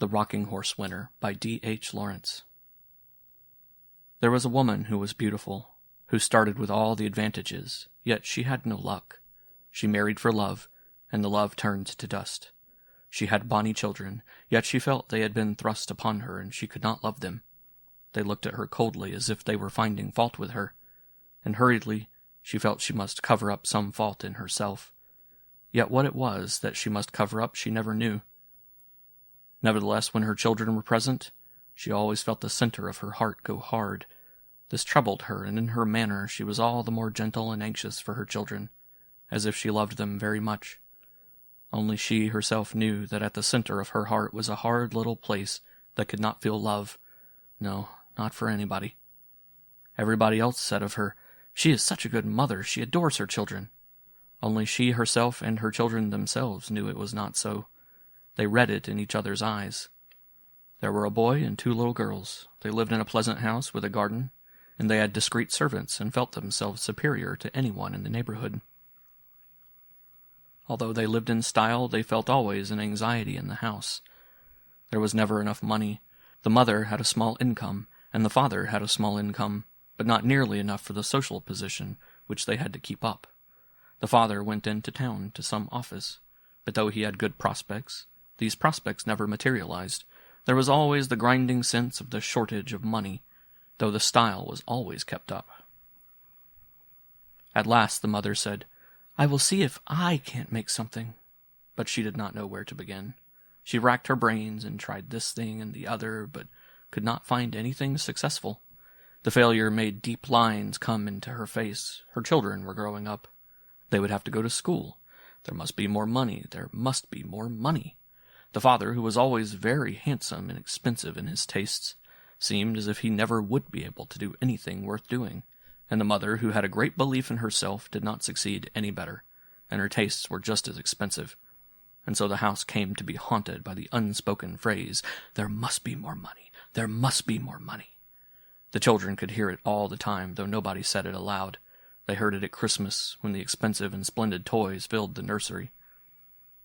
The Rocking Horse Winner by D.H. Lawrence. There was a woman who was beautiful, who started with all the advantages, yet she had no luck. She married for love, and the love turned to dust. She had bonny children, yet she felt they had been thrust upon her, and she could not love them. They looked at her coldly as if they were finding fault with her, and hurriedly she felt she must cover up some fault in herself. Yet what it was that she must cover up she never knew. Nevertheless, when her children were present, she always felt the center of her heart go hard. This troubled her, and in her manner she was all the more gentle and anxious for her children, as if she loved them very much. Only she herself knew that at the center of her heart was a hard little place that could not feel love. No, not for anybody. Everybody else said of her, "She is such a good mother, she adores her children." Only she herself and her children themselves knew it was not so. They read it in each other's eyes. There were a boy and 2 little girls. They lived in a pleasant house with a garden, and they had discreet servants and felt themselves superior to anyone in the neighborhood. Although they lived in style, they felt always an anxiety in the house. There was never enough money. The mother had a small income, and the father had a small income, but not nearly enough for the social position which they had to keep up. The father went into town to some office, but though he had good prospects, these prospects never materialized. There was always the grinding sense of the shortage of money, though the style was always kept up. At last the mother said, "I will see if I can't make something." But she did not know where to begin. She racked her brains and tried this thing and the other, but could not find anything successful. The failure made deep lines come into her face. Her children were growing up. They would have to go to school. There must be more money. There must be more money. The father, who was always very handsome and expensive in his tastes, seemed as if he never would be able to do anything worth doing, and the mother, who had a great belief in herself, did not succeed any better, and her tastes were just as expensive. And so the house came to be haunted by the unspoken phrase, "There must be more money. There must be more money." The children could hear it all the time, though nobody said it aloud. They heard it at Christmas, when the expensive and splendid toys filled the nursery.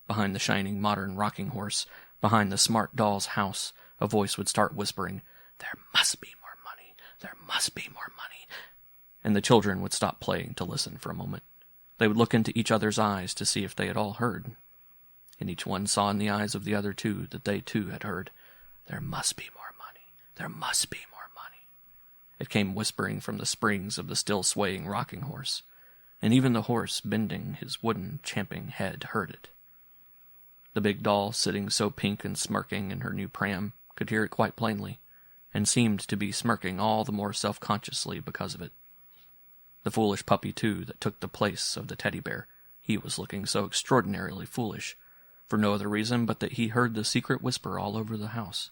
Behind the shining modern rocking horse, behind the smart doll's house, a voice would start whispering, "There must be more money. There must be more money." And the children would stop playing to listen for a moment. They would look into each other's eyes to see if they had all heard. And each one saw in the eyes of the other 2 that they too had heard, "There must be more money. There must be more money." It came whispering from the springs of the still swaying rocking horse, and even the horse, bending his wooden, champing head, heard it. The big doll, sitting so pink and smirking in her new pram, could hear it quite plainly, and seemed to be smirking all the more self-consciously because of it. The foolish puppy, too, that took the place of the teddy bear, he was looking so extraordinarily foolish, for no other reason but that he heard the secret whisper all over the house,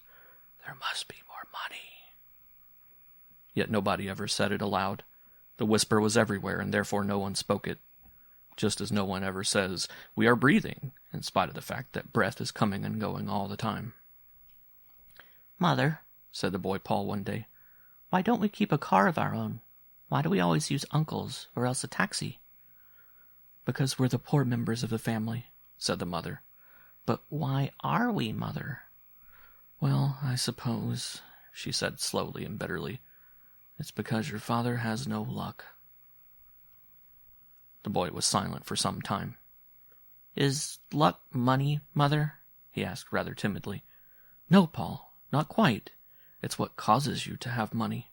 "There must be more money." Yet nobody ever said it aloud. The whisper was everywhere, and therefore no one spoke it. Just as no one ever says, "We are breathing," in spite of the fact that breath is coming and going all the time. "Mother," said the boy Paul one day, "why don't we keep a car of our own? Why do we always use Uncle's, or else a taxi?" "Because we're the poor members of the family," said the mother. "But why are we, Mother?" "Well, I suppose," she said slowly and bitterly, "it's because your father has no luck." The boy was silent for some time. "Is luck money, Mother?" he asked rather timidly. "No, Paul, not quite. It's what causes you to have money."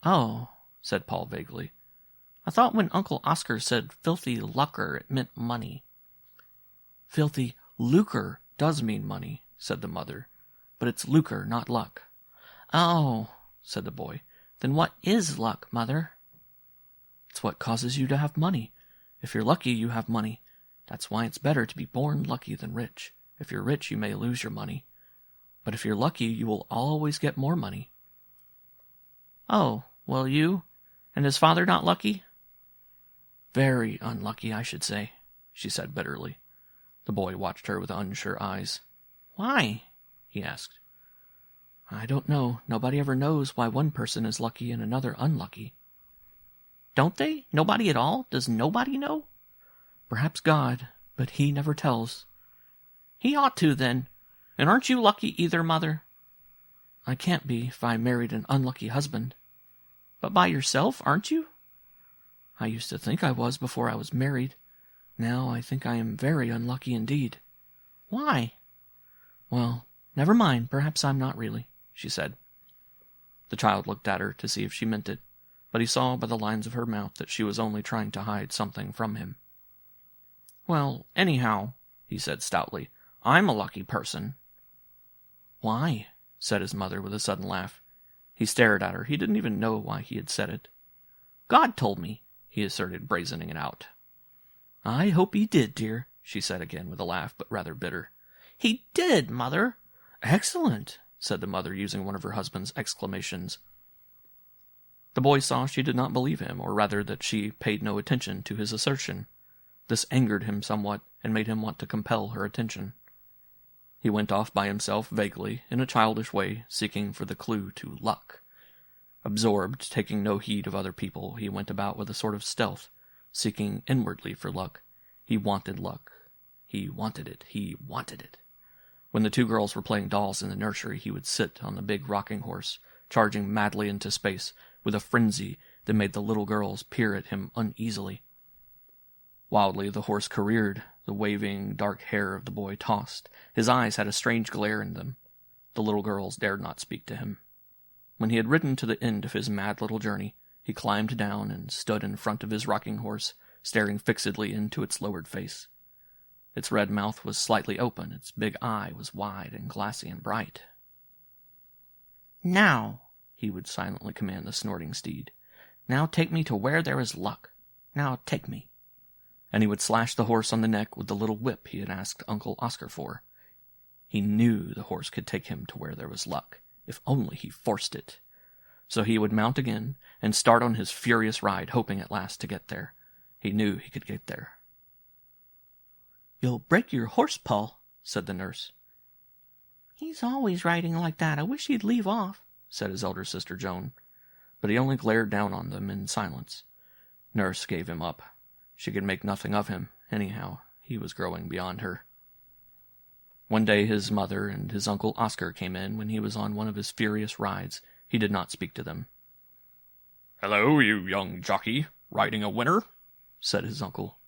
"Oh," said Paul vaguely. "I thought when Uncle Oscar said filthy lucre it meant money." "Filthy lucre does mean money," said the mother, "but it's lucre, not luck." "Oh," said the boy. "then what is luck, Mother?" "It's what causes you to have money. If you're lucky, you have money. That's why it's better to be born lucky than rich. If you're rich, you may lose your money. But if you're lucky, you will always get more money." "Oh, well, you? And is Father not lucky?" "Very unlucky, I should say," she said bitterly. The boy watched her with unsure eyes. "Why?" he asked. "I don't know. Nobody ever knows why one person is lucky and another unlucky." "Don't they? Nobody at all? Does nobody know?" "Perhaps God, but he never tells." "He ought to, then. And aren't you lucky either, Mother? I can't be if I married an unlucky husband. But by yourself, aren't you? I used to think I was before I was married. Now I think I am very unlucky indeed. Why? Well, never mind, perhaps I'm not really, she said. The child looked at her to see if she meant it, but he saw by the lines of her mouth that she was only trying to hide something from him. Well, anyhow, he said stoutly, I'm a lucky person. Why? Said his mother with a sudden laugh. He stared at her. He didn't even know why he had said it. God told me, he asserted, brazening it out. I hope he did, dear, she said again with a laugh, but rather bitter. He did, Mother. Excellent, said the mother, using one of her husband's exclamations. The boy saw she did not believe him, or rather that she paid no attention to his assertion. This angered him somewhat, and made him want to compel her attention. He went off by himself vaguely, in a childish way, seeking for the clue to luck. Absorbed, taking no heed of other people, he went about with a sort of stealth, seeking inwardly for luck. He wanted luck. He wanted it. He wanted it. When the two girls were playing dolls in the nursery, he would sit on the big rocking horse, charging madly into space, with a frenzy that made the little girls peer at him uneasily. Wildly the horse careered. The waving, dark hair of the boy tossed. His eyes had a strange glare in them. The little girls dared not speak to him. When he had ridden to the end of his mad little journey, he climbed down and stood in front of his rocking horse, staring fixedly into its lowered face. Its red mouth was slightly open. Its big eye was wide and glassy and bright. Now, he would silently command the snorting steed. Now take me to where there is luck. Now take me. And he would slash the horse on the neck with the little whip he had asked Uncle Oscar for. He knew the horse could take him to where there was luck, if only he forced it. So he would mount again and start on his furious ride, hoping at last to get there. He knew he could get there. You'll break your horse, Paul, said the nurse. He's always riding like that. I wish he'd leave off, said his elder sister Joan. But he only glared down on them in silence. Nurse gave him up. She could make nothing of him. Anyhow, he was growing beyond her. One day his mother and his Uncle Oscar came in when he was on one of his furious rides. He did not speak to them. Hello, you young jockey, riding a winner, said his uncle.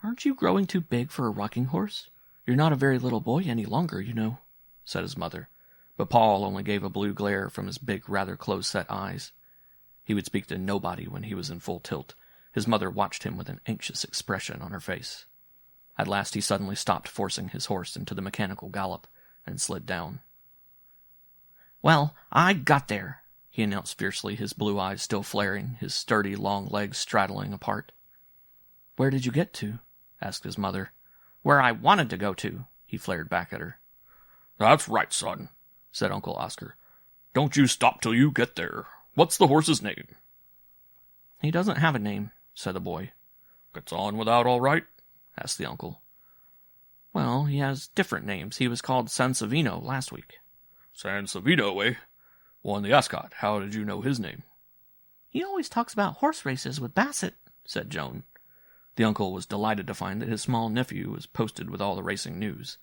Aren't you growing too big for a rocking horse? You're not a very little boy any longer, you know, said his mother. But Paul only gave a blue glare from his big, rather close-set eyes. He would speak to nobody when he was in full tilt. His mother watched him with an anxious expression on her face. At last he suddenly stopped forcing his horse into the mechanical gallop and slid down. Well, I got there, he announced fiercely, his blue eyes still flaring, his sturdy long legs straddling apart. Where did you get to? Asked his mother. Where I wanted to go to, he flared back at her. That's right, son, said Uncle Oscar. Don't you stop till you get there. What's the horse's name? He doesn't have a name, said the boy. Gets on without all right? Asked the uncle. Well, he has different names. He was called Sansovino last week. Sansovino, eh? Won the Ascot. How did you know his name? He always talks about horse races with Bassett, said Joan. The uncle was delighted to find that his small nephew was posted with all the racing news.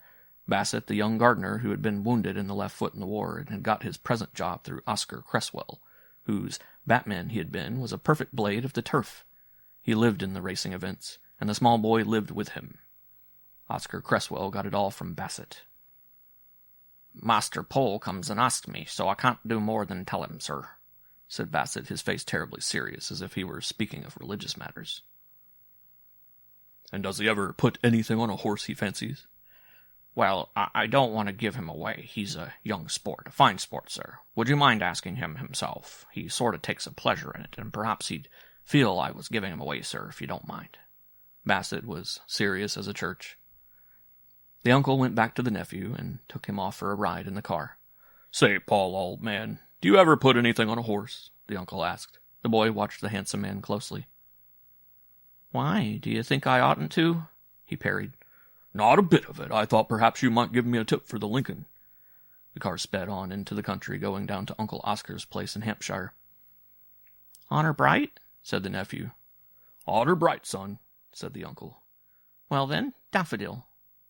Bassett, the young gardener who had been wounded in the left foot in the war and had got his present job through Oscar Cresswell, whose Batman he had been, was a perfect blade of the turf. He lived in the racing events, and the small boy lived with him. Oscar Cresswell got it all from Bassett. Master Pole comes and asks me, so I can't do more than tell him, sir, said Bassett, his face terribly serious, as if he were speaking of religious matters. And does he ever put anything on a horse he fancies? Well, I don't want to give him away. He's a young sport, a fine sport, sir. Would you mind asking him himself? He sort of takes a pleasure in it, and perhaps he'd feel I was giving him away, sir, if you don't mind. Bassett was serious as a church. The uncle went back to the nephew and took him off for a ride in the car. Say, Paul, old man, do you ever put anything on a horse? The uncle asked. The boy watched the handsome man closely. Why, do you think I oughtn't to? He parried. Not a bit of it. I thought perhaps you might give me a tip for the Lincoln. The car sped on into the country, going down to Uncle Oscar's place in Hampshire. Honor bright? Said the nephew. Honor bright, son, said the uncle. Well then, Daffodil.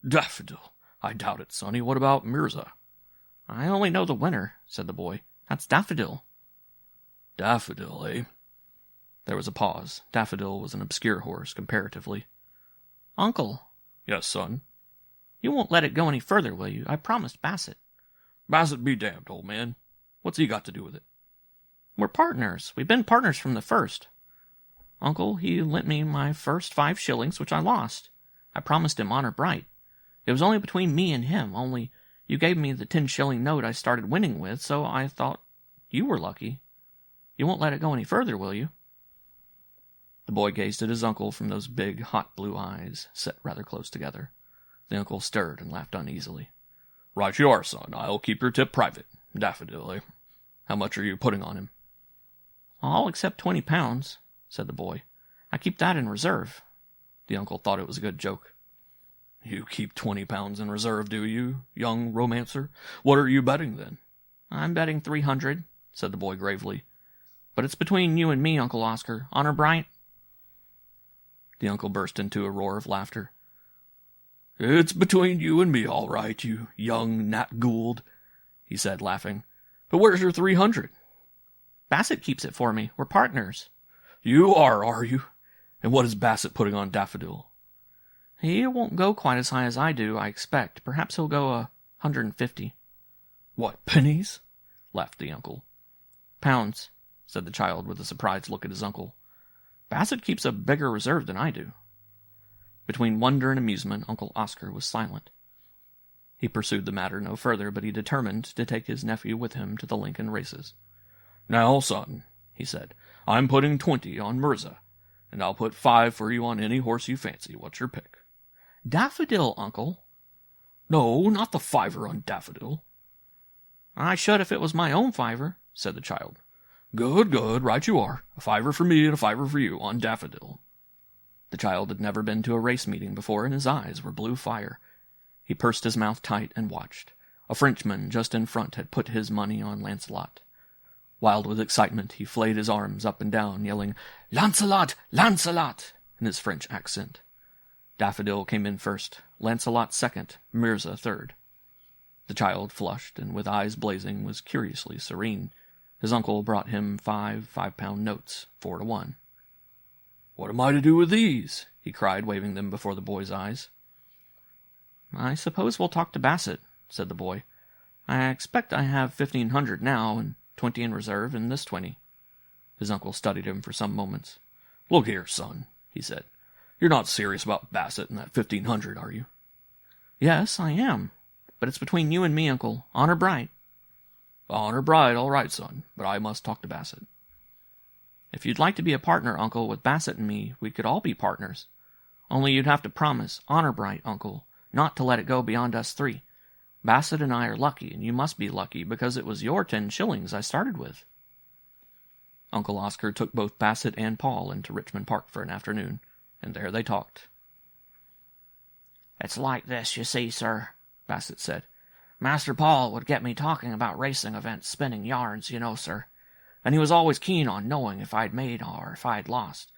Daffodil. I doubt it, sonny. What about Mirza? I only know the winner, said the boy. That's Daffodil. Daffodil, eh? There was a pause. Daffodil was an obscure horse, comparatively. Uncle. Yes, son? You won't let it go any further, will you? I promised Bassett. Bassett be damned, old man. What's he got to do with it? We're partners. We've been partners from the first. Uncle, he lent me my first 5 shillings, which I lost. I promised him honor bright. It was only between me and him, only you gave me the 10-shilling note I started winning with, so I thought you were lucky. You won't let it go any further, will you? The boy gazed at his uncle from those big, hot blue eyes, set rather close together. The uncle stirred and laughed uneasily. Right you are, son. I'll keep your tip private. Daffodil, eh? How much are you putting on him? I'll accept 20 pounds, said the boy. I keep that in reserve. The uncle thought it was a good joke. You keep 20 pounds in reserve, do you, young romancer? What are you betting, then? I'm betting 300, said the boy gravely. But it's between you and me, Uncle Oscar. Honor bright? The uncle burst into a roar of laughter. It's between you and me, all right, you young Nat Gould, he said, laughing. But where's your 300? Bassett keeps it for me. We're partners. You are you? And what is Bassett putting on Daffodil? He won't go quite as high as I do, I expect. Perhaps he'll go 150. What, pennies? Laughed the uncle. Pounds, said the child with a surprised look at his uncle. Bassett keeps a bigger reserve than I do. Between wonder and amusement, Uncle Oscar was silent. He pursued the matter no further, but he determined to take his nephew with him to the Lincoln races. Now, son, he said, I'm putting 20 on Mirza, and I'll put 5 for you on any horse you fancy. What's your pick? Daffodil, Uncle. No, not the 5 on Daffodil. I should if it was my own 5, said the child. Good, right you are. A 5 for me and a 5 for you on Daffodil. The child had never been to a race meeting before, and his eyes were blue fire. He pursed his mouth tight and watched. A Frenchman just in front had put his money on Lancelot. Wild with excitement, he flayed his arms up and down, yelling, Lancelot! Lancelot! in his French accent. Daffodil came in first, Lancelot second, Mirza third. The child, flushed and with eyes blazing, was curiously serene. His uncle brought him 5 5-pound notes, 4 to 1. What am I to do with these? He cried, waving them before the boy's eyes. I suppose we'll talk to Bassett, said the boy. I expect I have 1,500 now, and 20 in reserve, and this 20. His uncle studied him for some moments. Look here, son, he said. You're not serious about Bassett and that 1,500, are you? Yes, I am. But it's between you and me, Uncle. Honor bright. Honor bright, all right, son, but I must talk to Bassett. If you'd like to be a partner, Uncle, with Bassett and me, we could all be partners. Only you'd have to promise, honor bright, Uncle, not to let it go beyond us 3. Bassett and I are lucky, and you must be lucky, because it was your 10 shillings I started with. Uncle Oscar took both Bassett and Paul into Richmond Park for an afternoon, and there they talked. It's like this, you see, sir, Bassett said. Master Paul would get me talking about racing events, spinning yarns, you know, sir. And he was always keen on knowing if I'd made or if I'd lost.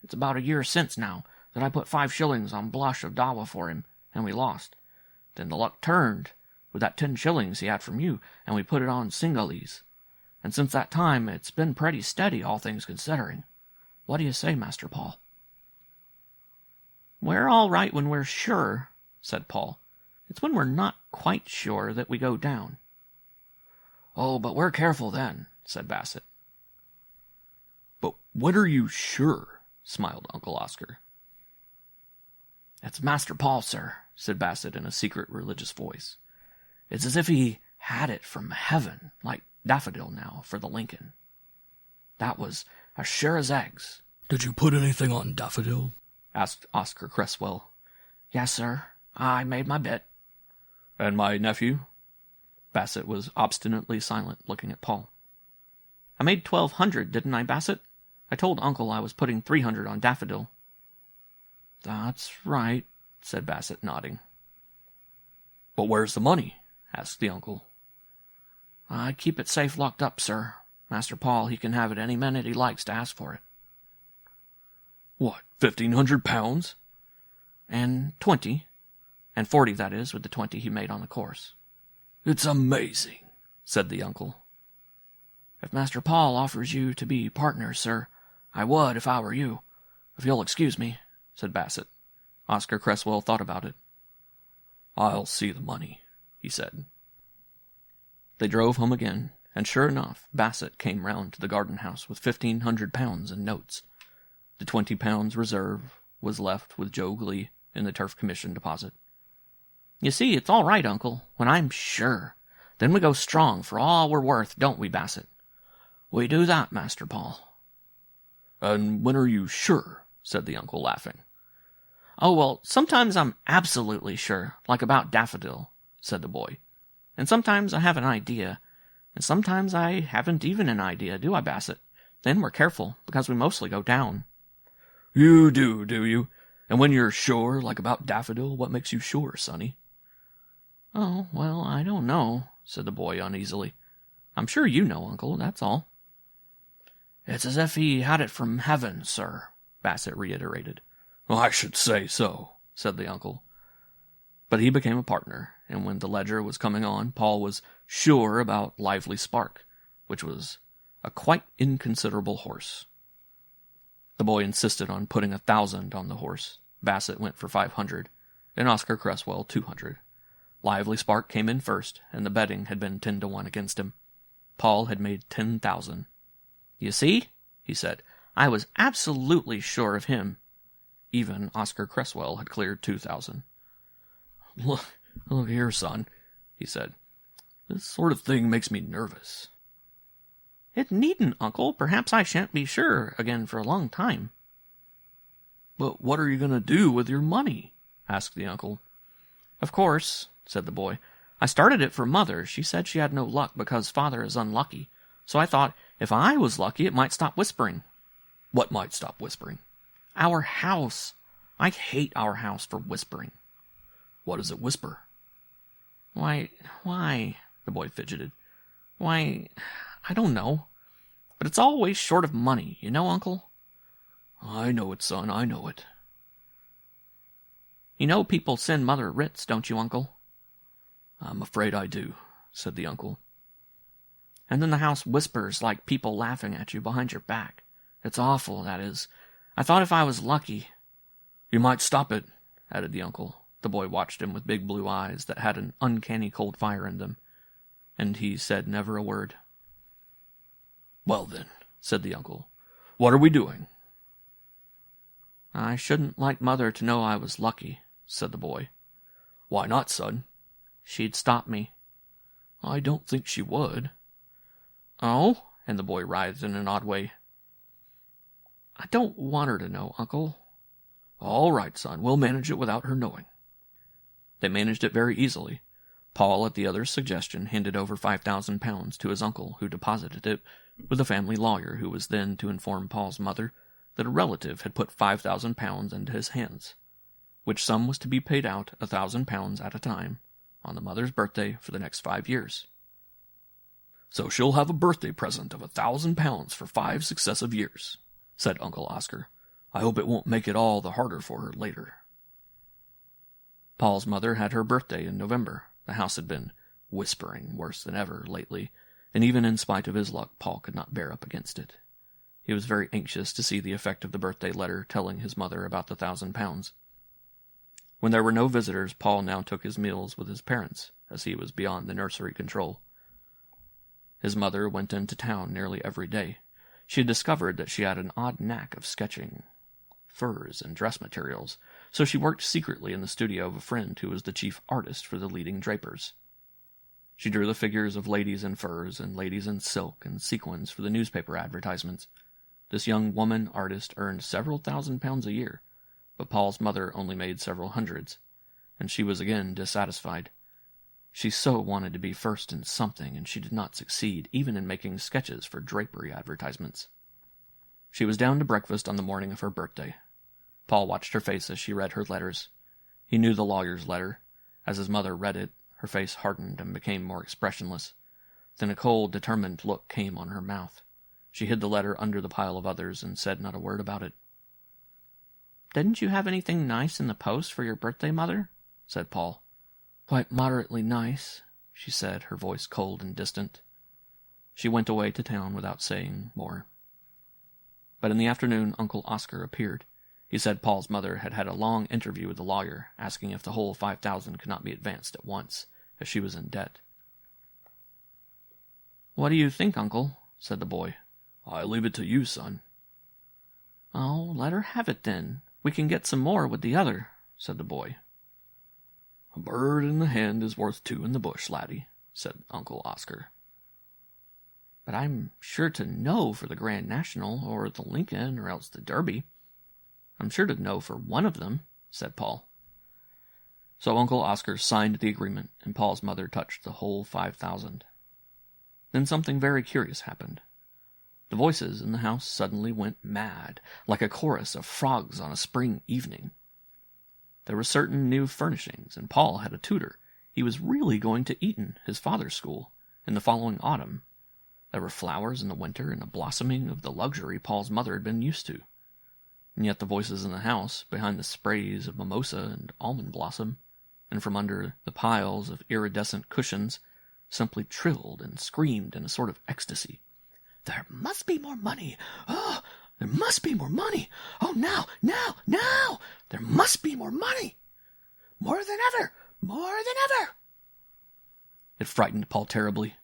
It's about a year since now that I put 5 shillings on Blush of Dawa for him, and we lost. Then the luck turned with that 10 shillings he had from you, and we put it on Singhalese. And since that time, it's been pretty steady, all things considering. What do you say, Master Paul? We're all right when we're sure, said Paul. It's when we're not quite sure that we go down. Oh, but we're careful then, said Bassett. But what are you sure? Smiled Uncle Oscar. It's Master Paul, sir, said Bassett in a secret religious voice. It's as if he had it from heaven, like Daffodil now, for the Lincoln. That was as sure as eggs. Did you put anything on Daffodil? Asked Oscar Cresswell. Yes, sir. I made my bet. And my nephew? Bassett was obstinately silent, looking at Paul. I made 1,200, didn't I, Bassett? I told Uncle I was putting 300 on Daffodil. That's right, said Bassett, nodding. But where's the money? Asked the uncle. I keep it safe locked up, sir. Master Paul, he can have it any minute he likes to ask for it. What, 1,500 pounds? And 20. And 40, that is, with the 20 he made on the course. It's amazing, said the uncle. If Master Paul offers you to be partners, sir, I would if I were you. If you'll excuse me, said Bassett. Oscar Cresswell thought about it. I'll see the money, he said. They drove home again, and sure enough, Bassett came round to the garden house with £1,500 in notes. The £20 reserve was left with Joe Glee in the turf commission deposit. You see, it's all right, Uncle, when I'm sure. Then we go strong for all we're worth, don't we, Bassett? We do that, Master Paul. And when are you sure? Said the uncle, laughing. Oh, well, sometimes I'm absolutely sure, like about Daffodil, said the boy. And sometimes I have an idea, and sometimes I haven't even an idea, do I, Bassett? Then we're careful, because we mostly go down. You do you? And when you're sure, like about Daffodil, what makes you sure, sonny? Oh, well, I don't know, said the boy uneasily. I'm sure you know, Uncle, that's all. It's as if he had it from heaven, sir, Bassett reiterated. I should say so, said the uncle. But he became a partner, and when the ledger was coming on, Paul was sure about Lively Spark, which was a quite inconsiderable horse. The boy insisted on putting 1,000 on the horse. Bassett went for 500, and Oscar Cresswell 200. Lively Spark came in first, and the betting had been 10-1 against him. Paul had made 10,000. You see, he said, I was absolutely sure of him. Even Oscar Cresswell had cleared 2,000. Look here, son, he said. This sort of thing makes me nervous. It needn't, Uncle. Perhaps I shan't be sure again for a long time. But what are you going to do with your money? Asked the uncle. Of course, said the boy. I started it for Mother. She said she had no luck because Father is unlucky. So I thought, if I was lucky, it might stop whispering. What might stop whispering? Our house. I hate our house for whispering. What does it whisper? Why, the boy fidgeted. Why, I don't know. But it's always short of money, you know, Uncle? I know it, son, I know it. You know people send Mother writs, don't you, Uncle? I'm afraid I do, said the uncle. And then the house whispers like people laughing at you behind your back. It's awful, that is. I thought if I was lucky... You might stop it, added the uncle. The boy watched him with big blue eyes that had an uncanny cold fire in them, and he said never a word. Well then, said the uncle, what are we doing? I shouldn't like Mother to know I was lucky, said the boy. Why not, son? She'd stop me. I don't think she would. Oh? And the boy writhed in an odd way. I don't want her to know, Uncle. All right, son, we'll manage it without her knowing. They managed it very easily. Paul, at the other's suggestion, handed over £5,000 to his uncle, who deposited it with the family lawyer, who was then to inform Paul's mother that a relative had put £5,000 into his hands, which sum was to be paid out £1,000 at a time on the mother's birthday for the next 5 years. So she'll have a birthday present of £1,000 for 5 successive years, said Uncle Oscar. I hope it won't make it all the harder for her later. Paul's mother had her birthday in November. The house had been whispering worse than ever lately, and even in spite of his luck, Paul could not bear up against it. He was very anxious to see the effect of the birthday letter telling his mother about the £1,000. When there were no visitors, Paul now took his meals with his parents, as he was beyond the nursery control. His mother went into town nearly every day. She had discovered that she had an odd knack of sketching furs and dress materials, so she worked secretly in the studio of a friend who was the chief artist for the leading drapers. She drew the figures of ladies in furs and ladies in silk and sequins for the newspaper advertisements. This young woman artist earned several £1,000s a year, but Paul's mother only made several hundreds, and she was again dissatisfied. She so wanted to be first in something, and she did not succeed, even in making sketches for drapery advertisements. She was down to breakfast on the morning of her birthday. Paul watched her face as she read her letters. He knew the lawyer's letter. As his mother read it, her face hardened and became more expressionless. Then a cold, determined look came on her mouth. She hid the letter under the pile of others and said not a word about it. "Didn't you have anything nice in the post for your birthday, Mother?" said Paul. "Quite moderately nice," she said, her voice cold and distant. She went away to town without saying more. But in the afternoon Uncle Oscar appeared. He said Paul's mother had had a long interview with the lawyer, asking if the whole 5,000 could not be advanced at once, as she was in debt. "What do you think, Uncle?" said the boy. "I leave it to you, son." "Oh, let her have it, then. We can get some more with the other," said the boy. "A bird in the hand is worth two in the bush, laddie," said Uncle Oscar. "But I'm sure to know for the Grand National, or the Lincoln, or else the Derby. I'm sure to know for one of them," said Paul. So Uncle Oscar signed the agreement, and Paul's mother touched the whole 5,000. Then something very curious happened. The voices in the house suddenly went mad, like a chorus of frogs on a spring evening. There were certain new furnishings, and Paul had a tutor. He was really going to Eton, his father's school, in the following autumn. There were flowers in the winter and a blossoming of the luxury Paul's mother had been used to. And yet the voices in the house, behind the sprays of mimosa and almond blossom, and from under the piles of iridescent cushions, simply trilled and screamed in a sort of ecstasy. "There must be more money! Oh, there must be more money! Oh, now! There must be more money! More than ever! More than ever!" It frightened Paul terribly.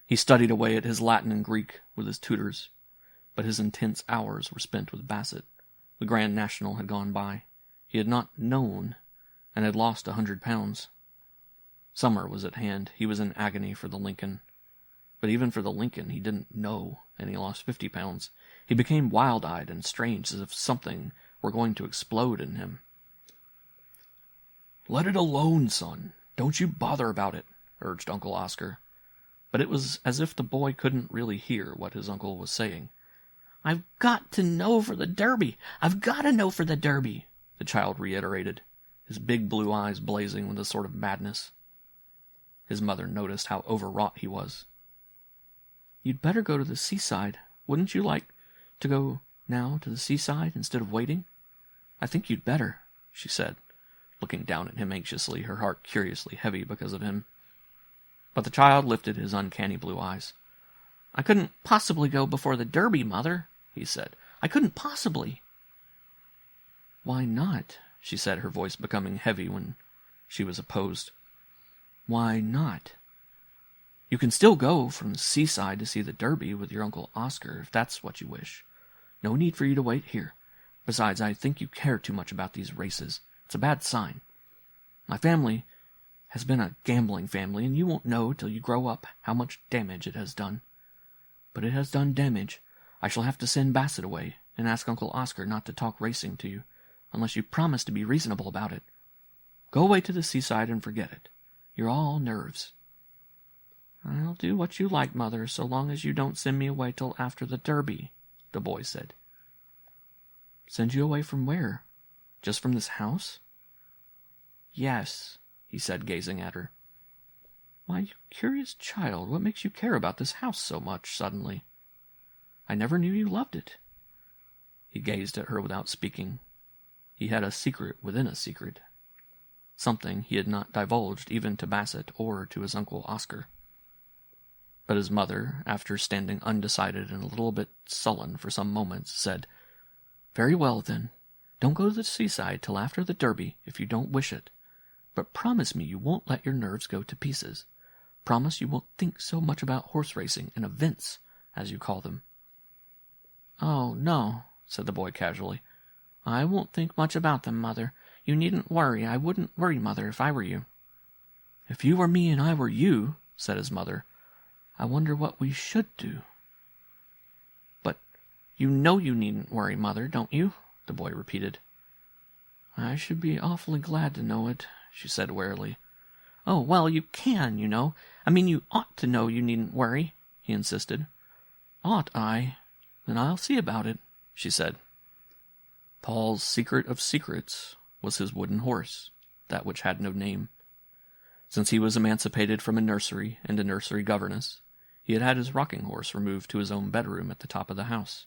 He studied away at his Latin and Greek with his tutors, but his intense hours were spent with Bassett. The Grand National had gone by. He had not known, and had lost 100 pounds. Summer was at hand. He was in agony for the Lincoln. But even for the Lincoln he didn't know, and he lost 50 pounds. He became wild-eyed and strange, as if something were going to explode in him. "Let it alone, son. Don't you bother about it," urged Uncle Oscar. But it was as if the boy couldn't really hear what his uncle was saying. "I've got to know for the Derby! I've got to know for the Derby!" the child reiterated, his big blue eyes blazing with a sort of madness. His mother noticed how overwrought he was. "You'd better go to the seaside. Wouldn't you like to go now to the seaside instead of waiting? I think you'd better," she said, looking down at him anxiously, her heart curiously heavy because of him. But the child lifted his uncanny blue eyes. "I couldn't possibly go before the Derby, Mother," he said. "I couldn't possibly." "Why not?" she said, her voice becoming heavy when she was opposed. "Why not? You can still go from the seaside to see the Derby with your Uncle Oscar, if that's what you wish. No need for you to wait here. Besides, I think you care too much about these races. It's a bad sign. My family has been a gambling family, and you won't know till you grow up how much damage it has done. But it has done damage. I shall have to send Bassett away, and ask Uncle Oscar not to talk racing to you, unless you promise to be reasonable about it. Go away to the seaside and forget it. You're all nerves." "I'll do what you like, Mother, so long as you don't send me away till after the Derby," the boy said. "Send you away from where? Just from this house?" "Yes," he said, gazing at her. "Why, you curious child, what makes you care about this house so much, suddenly? I never knew you loved it." He gazed at her without speaking. He had a secret within a secret. Something he had not divulged even to Bassett or to his Uncle Oscar. But his mother, after standing undecided and a little bit sullen for some moments, said, "Very well, then. Don't go to the seaside till after the Derby, if you don't wish it. But promise me you won't let your nerves go to pieces. Promise you won't think so much about horse racing and events, as you call them." "Oh, no," said the boy casually. "I won't think much about them, Mother. You needn't worry. I wouldn't worry, Mother, if I were you." "If you were me and I were you," said his mother, "I wonder what we should do." "But you know you needn't worry, Mother, don't you?" the boy repeated. "I should be awfully glad to know it," she said wearily. "Oh, well, you can, you know. I mean, you ought to know you needn't worry," he insisted. "Ought I? Then I'll see about it," she said. Paul's secret of secrets was his wooden horse, that which had no name. Since he was emancipated from a nursery and a nursery governess, he had had his rocking horse removed to his own bedroom at the top of the house.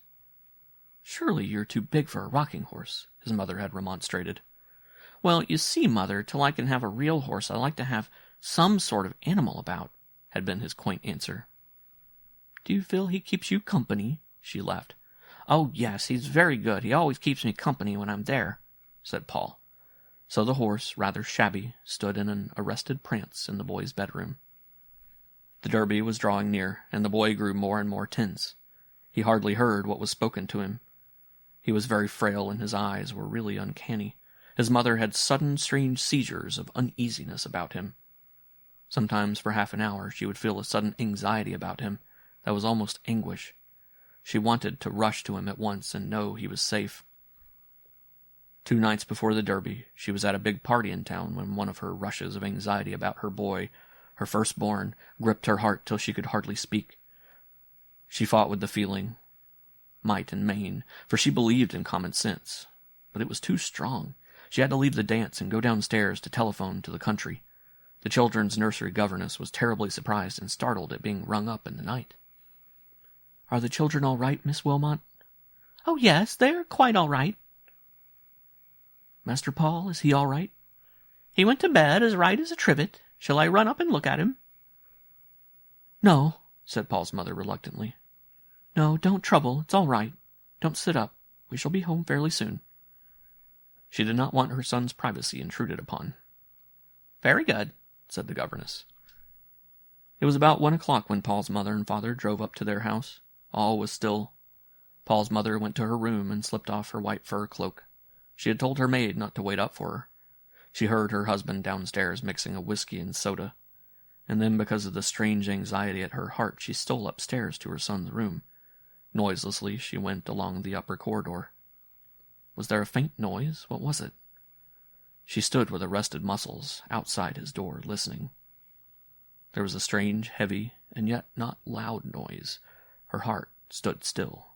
"Surely you're too big for a rocking horse," his mother had remonstrated. Well, you see, Mother, till I can have a real horse, I like to have some sort of animal about, had been his quaint answer. Do you feel he keeps you company? She laughed. Oh, yes, he's very good. He always keeps me company when I'm there, said Paul. So the horse, rather shabby, stood in an arrested prance in the boy's bedroom. The Derby was drawing near, and the boy grew more and more tense. He hardly heard what was spoken to him. He was very frail, and his eyes were really uncanny. His mother had sudden strange seizures of uneasiness about him. Sometimes for half an hour she would feel a sudden anxiety about him that was almost anguish. She wanted to rush to him at once and know he was safe. 2 nights before the Derby, she was at a big party in town when one of her rushes of anxiety about her boy, her firstborn, gripped her heart till she could hardly speak. She fought with the feeling, might and main, for she believed in common sense, but it was too strong. She had to leave the dance and go downstairs to telephone to the country. The children's nursery governess was terribly surprised and startled at being rung up in the night. Are the children all right, Miss Wilmot? Oh, yes, they are quite all right. Master Paul, is he all right? He went to bed as right as a trivet. Shall I run up and look at him? No, said Paul's mother reluctantly. No, don't trouble. It's all right. Don't sit up. We shall be home fairly soon. She did not want her son's privacy intruded upon. Very good, said the governess. It was about 1 o'clock when Paul's mother and father drove up to their house. All was still. Paul's mother went to her room and slipped off her white fur cloak. She had told her maid not to wait up for her. She heard her husband downstairs mixing a whiskey and soda, and then because of the strange anxiety at her heart she stole upstairs to her son's room. Noiselessly she went along the upper corridor. Was there a faint noise? What was it? She stood with arrested muscles outside his door, listening. There was a strange, heavy, and yet not loud noise. Her heart stood still.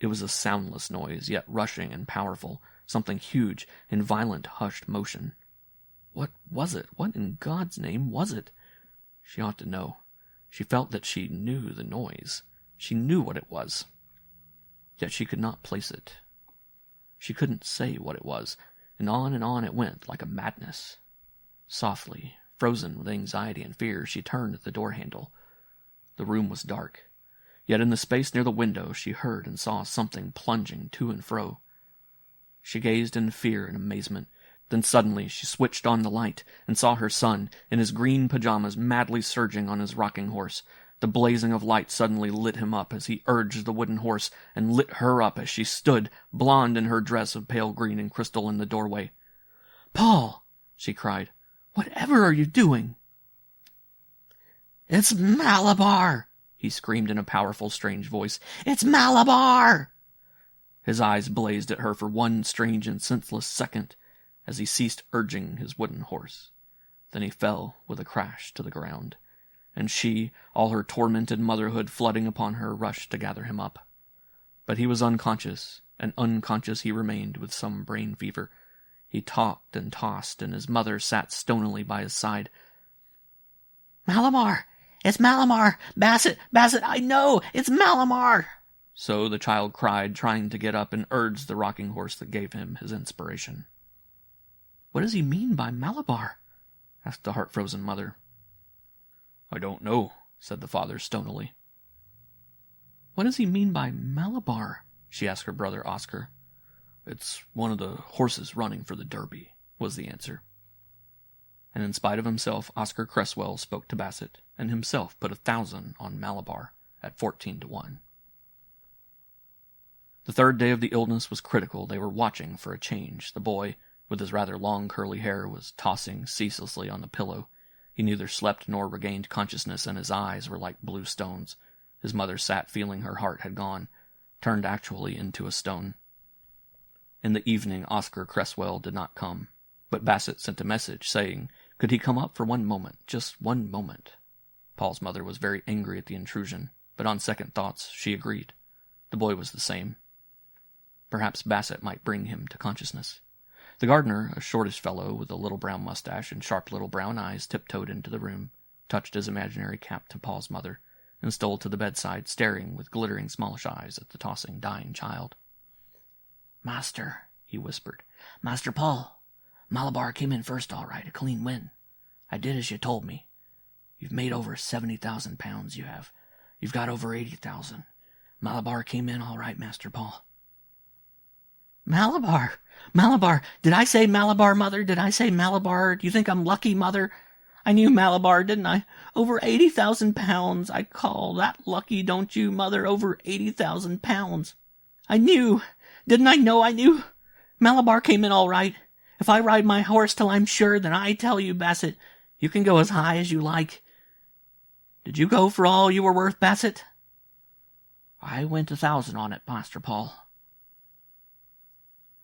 It was a soundless noise, yet rushing and powerful, something huge, in violent, hushed motion. What was it? What in God's name was it? She ought to know. She felt that she knew the noise. She knew what it was. Yet she could not place it. She couldn't say what it was, and on it went, like a madness. Softly, frozen with anxiety and fear, she turned the door handle. The room was dark. Yet in the space near the window she heard and saw something plunging to and fro. She gazed in fear and amazement. Then suddenly she switched on the light and saw her son, in his green pajamas, madly surging on his rocking horse. The blazing of light suddenly lit him up as he urged the wooden horse, and lit her up as she stood, blonde in her dress of pale green and crystal, in the doorway. "Paul!" she cried. "Whatever are you doing?" "It's Malabar!" he screamed in a powerful, strange voice. "It's Malabar!" His eyes blazed at her for one strange and senseless second as he ceased urging his wooden horse. Then he fell with a crash to the ground, and she, all her tormented motherhood flooding upon her, rushed to gather him up. But he was unconscious, and unconscious he remained with some brain fever. He talked and tossed, and his mother sat stonily by his side. "Malamar! It's Malamar! Bassett! Bassett! I know! It's Malamar!" So the child cried, trying to get up and urge the rocking horse that gave him his inspiration. "What does he mean by Malabar?" asked the heart-frozen mother. "I don't know," said the father stonily. "What does he mean by Malabar?" she asked her brother Oscar. "It's one of the horses running for the Derby," was the answer. And in spite of himself, Oscar Cresswell spoke to Bassett, and himself put 1,000 on Malabar at 14-1. The 3rd day of the illness was critical. They were watching for a change. The boy, with his rather long curly hair, was tossing ceaselessly on the pillow. He neither slept nor regained consciousness, and his eyes were like blue stones. His mother sat feeling her heart had gone, turned actually into a stone. In the evening Oscar Cresswell did not come, but Bassett sent a message saying, could he come up for 1 moment, just 1 moment? Paul's mother was very angry at the intrusion, but on second thoughts she agreed. The boy was the same. Perhaps Bassett might bring him to consciousness. The gardener, a shortish fellow with a little brown mustache and sharp little brown eyes, tiptoed into the room, touched his imaginary cap to Paul's mother, and stole to the bedside, staring with glittering smallish eyes at the tossing, dying child. "Master," he whispered. "Master Paul! Malabar came in first all right, a clean win. I did as you told me. You've made over 70,000 pounds, you have. You've got over 80,000. Malabar came in all right, Master Paul. Malabar! Malabar! Did I say Malabar, Mother? Did I say Malabar? Do you think I'm lucky, Mother? I knew Malabar, didn't I? Over 80,000 pounds. I call that lucky, don't you, Mother? Over 80,000 pounds. I knew. Didn't I know I knew? Malabar came in all right. If I ride my horse till I'm sure, then I tell you, Bassett, you can go as high as you like. Did you go for all you were worth, Bassett? I went 1,000 on it, Master Paul.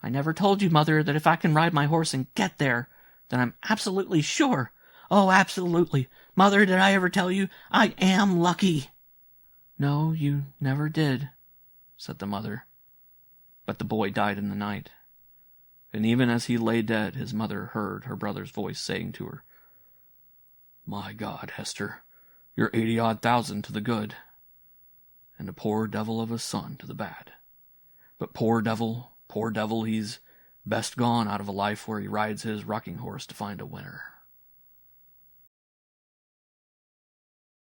I never told you, Mother, that if I can ride my horse and get there, then I'm absolutely sure. Oh, absolutely. Mother, did I ever tell you I am lucky? No, you never did, said the mother. But the boy died in the night. And even as he lay dead, his mother heard her brother's voice saying to her, My God, Hester, you're 80-odd thousand to the good, and a poor devil of a son to the bad. But poor devil, he's best gone out of a life where he rides his rocking horse to find a winner.